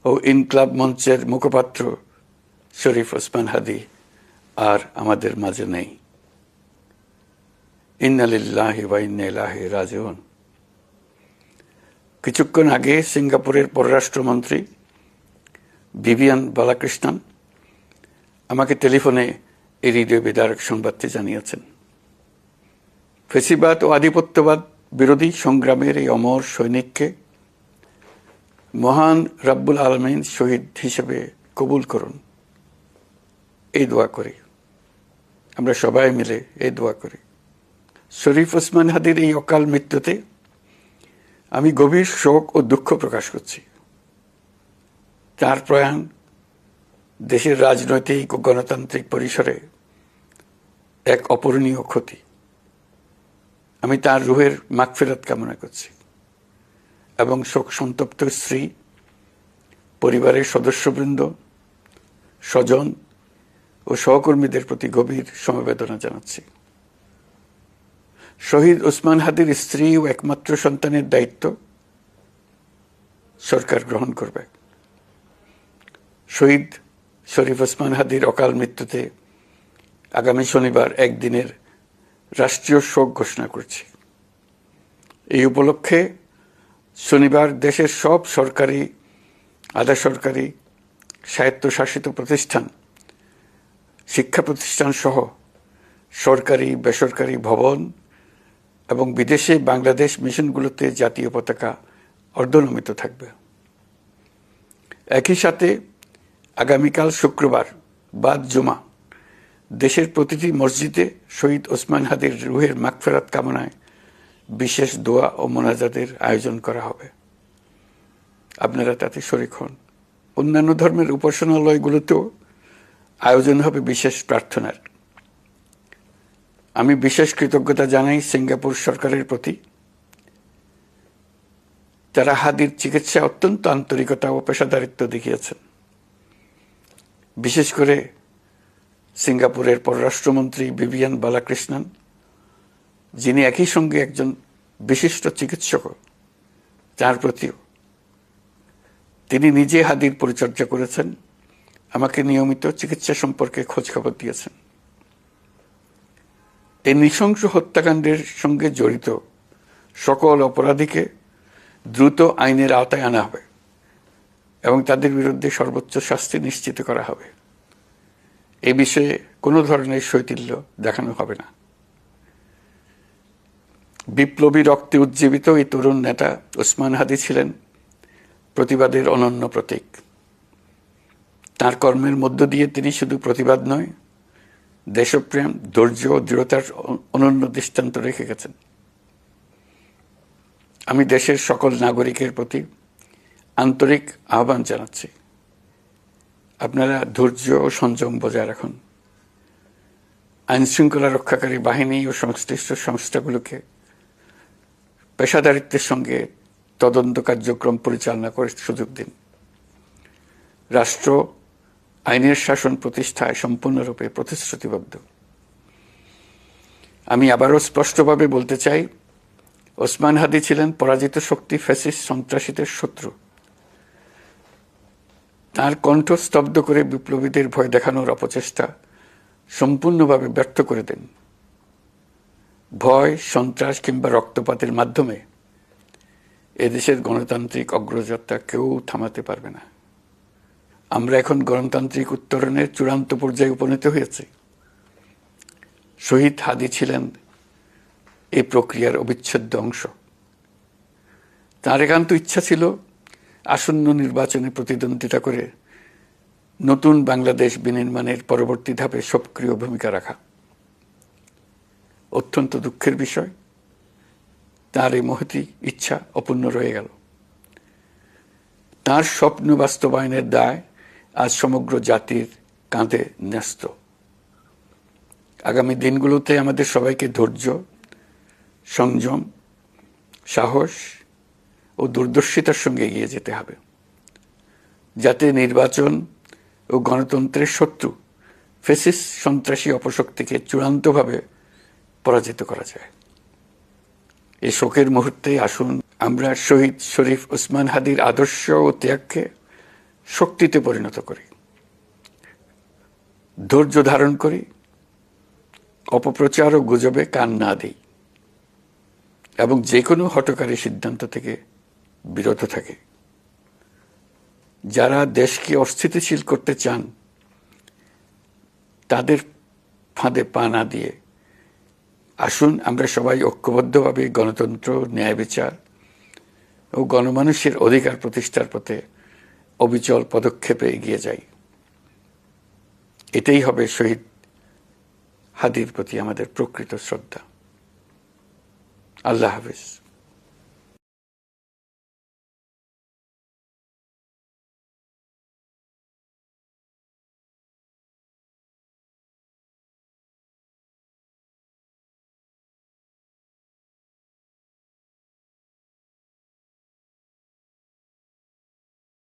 ও ইনকলাব মঞ্চের মুখপাত্র শরীফ ওসমান হাদী আর আমাদের মাঝে নেই। ইন্না লিল্লাহি ওয়া ইন্না ইলাইহি রাজিউন। কিছুক্ষণ আগে সিঙ্গাপুরের পররাষ্ট্রমন্ত্রী ভিভিয়ান বালাকৃষ্ণন আমাকে টেলিফোনে এই হৃদয় বিদারক সংবাদটি জানিয়েছেন। ফেসিবাদ ও আধিপত্যবাদ বিরোধী সংগ্রামের এই অমর সৈনিককে মহান রাব্বুল আলামিন শহীদ হিসেবে কবুল করুন, এই দোয়া করি। আমরা সবাই মিলে এই দোয়া করি। শরীফ ওসমান হাদীর এই অকাল মৃত্যুতে আমি গভীর শোক ও দুঃখ প্রকাশ করছি। তার প্রয়াণ দেশের রাজনৈতিক ও গণতান্ত্রিক পরিসরে এক অপূরণীয় ক্ষতি। আমি তার রুহের মাগফিরাত কামনা করছি এবং শোক সন্তপ্ত স্ত্রী, পরিবারের সদস্যবৃন্দ, স্বজন ও সহকর্মীদের প্রতি গভীর সমবেদনা জানাচ্ছি। শহীদ ওসমান হাদীর স্ত্রী ও একমাত্র সন্তানের দায়িত্ব সরকার গ্রহণ করবে। শহীদ শরীফ ওসমান হাদীর অকাল মৃত্যুতে আগামী শনিবার একদিনের রাষ্ট্রীয় শোক ঘোষণা করছি। এই উপলক্ষে শনিবার দেশের সব সরকারি, আধা সরকারি, স্বায়ত্তশাসিত প্রতিষ্ঠান, শিক্ষা প্রতিষ্ঠান সহ সরকারি বেসরকারি ভবন এবং বিদেশে বাংলাদেশ মিশনগুলোতে জাতীয় পতাকা অর্ধনমিত থাকবে। একই সাথে আগামীকাল শুক্রবার বাদ জুমা দেশের প্রতিটি মসজিদে শহীদ ওসমান হাদীর রুহের মাগফিরাত কামনায় বিশেষ দোয়া ও মোনাজাতের আয়োজন করা হবে। আপনারা তাতে শরীক হন। অন্যান্য ধর্মের উপাসনালয়গুলোতেও আয়োজন হবে বিশেষ প্রার্থনার। আমি বিশেষ কৃতজ্ঞতা জানাই সিঙ্গাপুর সরকারের প্রতি। তারা হাদীর চিকিৎসায় অত্যন্ত আন্তরিকতা ও পেশাদারিত্ব দেখিয়েছেন। বিশেষ করে সিঙ্গাপুরের পররাষ্ট্রমন্ত্রী ভিভিয়ান বালাকৃষ্ণন, যিনি একই সঙ্গে একজন বিশিষ্ট চিকিৎসক, তার প্রতিও তিনি নিজে হাদীর পরিচর্যা করেছেন, আমাকে নিয়মিত চিকিৎসা সম্পর্কে খোঁজখবর দিয়েছেন। এই নৃশংস হত্যাকাণ্ডের সঙ্গে জড়িত সকল অপরাধীকে দ্রুত আইনের আওতায় আনা হবে এবং তাদের বিরুদ্ধে সর্বোচ্চ শাস্তি নিশ্চিত করা হবে। এই বিষয়ে কোনো ধরনের শৈথিল্য দেখানো হবে না। বিপ্লবী রক্তে উজ্জীবিত এই তরুণ নেতা ওসমান হাদী ছিলেন প্রতিবাদের অনন্য প্রতীক। তার কর্মের মধ্য দিয়ে তিনি শুধু প্রতিবাদ নয়, দেশপ্রেম, ধৈর্য ও দৃঢ়তার অনন্য দৃষ্টান্ত রেখে গেছেন। আমি দেশের সকল নাগরিকের প্রতি আন্তরিক আহ্বান জানাচ্ছি, আপনারা ধৈর্য ও সংযম বজায় রাখুন। আইনশৃঙ্খলা রক্ষাকারী বাহিনী ও সংশ্লিষ্ট সংস্থাগুলোকে পেশাদারিত্বের সঙ্গে তদন্ত কার্যক্রম পরিচালনা করে সুযোগ দিন। রাষ্ট্র আইনের শাসন প্রতিষ্ঠায় সম্পূর্ণরূপে প্রতিশ্রুতিবদ্ধ। আমি আবারও স্পষ্টভাবে বলতে চাই, ওসমান হাদী ছিলেন পরাজিত শক্তি ফ্যাসিস্ট সন্ত্রাসীদের শত্রু। তার কণ্ঠ স্তব্ধ করে বিপ্লবীদের ভয় দেখানোর অপচেষ্টা সম্পূর্ণভাবে ব্যর্থ করে দেন। ভয়, সন্ত্রাস কিংবা রক্তপাতের মাধ্যমে এদেশের গণতান্ত্রিক অগ্রযাত্রা কেউ থামাতে পারবে না। আমরা এখন গণতান্ত্রিক উত্তরণের চূড়ান্ত পর্যায়ে উপনীত হয়েছি। শহীদ হাদী ছিলেন এই প্রক্রিয়ার অবিচ্ছেদ্য অংশ। তার একান্ত ইচ্ছা ছিল আসন্ন নির্বাচনে প্রতিদ্বন্দ্বিতা করে নতুন বাংলাদেশ বিনির্মাণের পরবর্তী ধাপে সক্রিয় ভূমিকা রাখা। অত্যন্ত দুঃখের বিষয়, তার এই মহতী ইচ্ছা অপূর্ণ রয়ে গেল। তার স্বপ্ন বাস্তবায়নের দায় আজ সমগ্র জাতির কাঁধে ন্যস্ত। আগামী দিনগুলোতে আমাদের সবাইকে ধৈর্য, সংযম, সাহস ও দূরদর্শিতার সঙ্গে এগিয়ে যেতে হবে, যাতে নির্বাচন ও গণতন্ত্রের শত্রু ফ্যাসিস্ট সন্ত্রাসী অপশক্তিকে চূড়ান্তভাবে পরাজিত করা যায়। এই শোকের মুহূর্তে আসুন আমরা শহীদ শরীফ ওসমান হাদীর আদর্শ ও ত্যাগকে শক্তিতে পরিণত করি, ধৈর্য ধারণ করি, অপপ্রচার ও গুজবে কান না দিই এবং যে কোনো হঠকারী সিদ্ধান্ত থেকে বিরত থাকে। যারা দেশকে অস্থিতিশীল করতে চান তাদের ফাঁদে পা না দিয়ে আসুন আমরা সবাই ঐক্যবদ্ধভাবে গণতন্ত্র, ন্যায় বিচার ও গণমানুষের অধিকার প্রতিষ্ঠার পথে অবিচল পদক্ষেপে এগিয়ে যাই। এটাই হবে শহীদ হাদির প্রতি আমাদের প্রকৃত শ্রদ্ধা। আল্লাহ হাফেজ।